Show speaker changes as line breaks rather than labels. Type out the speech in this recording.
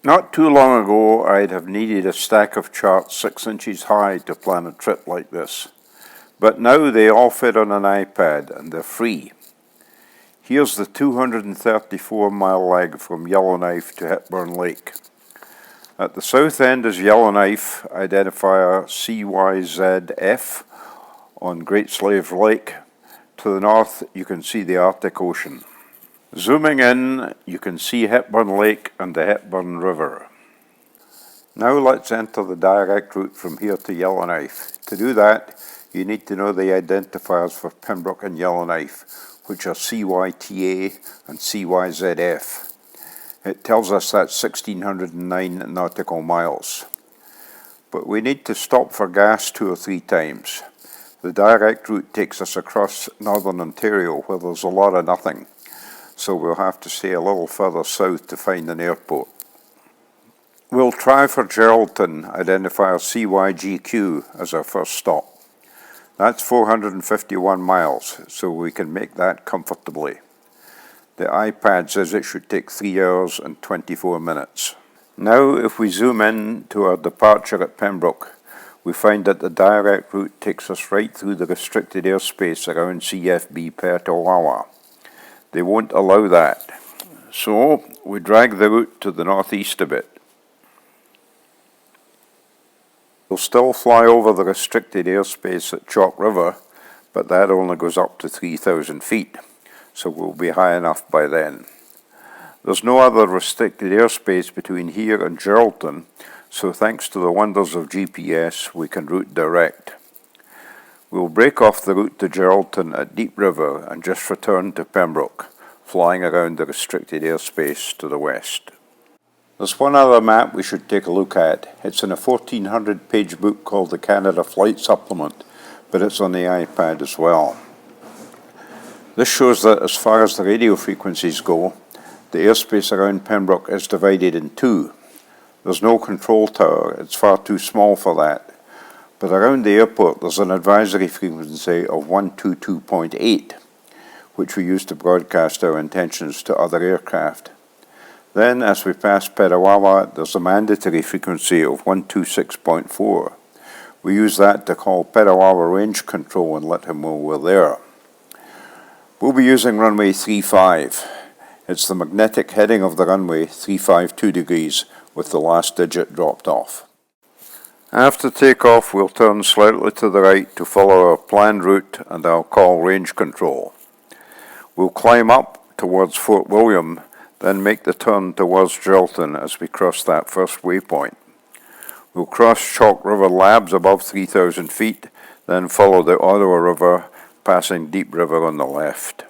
Not too long ago, I'd have needed a stack of charts 6 inches high to plan a trip like this. But now they all fit on an iPad and they're free. Here's the 234-mile leg from Yellowknife to Hepburn Lake. At the south end is Yellowknife, identifier CYZF on Great Slave Lake. To the north, you can see the Arctic Ocean. Zooming in, you can see Hepburn Lake and the Hepburn River. Now let's enter the direct route from here to Yellowknife. To do that, you need to know the identifiers for Pembroke and Yellowknife, which are CYTA and CYZF. It tells us that's 1,609 nautical miles. But we need to stop for gas 2 or 3 times. The direct route takes us across northern Ontario, where there's a lot of nothing. So we'll have to stay a little further south to find an airport. We'll try for Geraldton, identifier CYGQ, as our first stop. That's 451 miles, so we can make that comfortably. The iPad says it should take 3 hours and 24 minutes. Now, if we zoom in to our departure at Pembroke, we find that the direct route takes us right through the restricted airspace around CFB Petawawa. They won't allow that, so we drag the route to the northeast a bit. We'll still fly over the restricted airspace at Chalk River, but that only goes up to 3,000 feet, so we'll be high enough by then. There's no other restricted airspace between here and Geraldton, so thanks to the wonders of GPS, we can route direct. We'll break off the route to Geraldton at Deep River and just return to Pembroke, flying around the restricted airspace to the west. There's one other map we should take a look at. It's in a 1,400-page book called the Canada Flight Supplement, but it's on the iPad as well. This shows that as far as the radio frequencies go, the airspace around Pembroke is divided in 2. There's no control tower, it's far too small for that. But around the airport there's an advisory frequency of 122.8, which we use to broadcast our intentions to other aircraft. Then, as we pass Petawawa, there's a mandatory frequency of 126.4. We use that to call Petawawa range control and let him know we're there. We'll be using runway 35. It's the magnetic heading of the runway, 352 degrees, with the last digit dropped off. After takeoff, we'll turn slightly to the right to follow our planned route and I'll call range control. We'll climb up towards Fort William, then make the turn towards Geraldton as we cross that first waypoint. We'll cross Chalk River Labs above 3,000 feet, then follow the Ottawa River, passing Deep River on the left.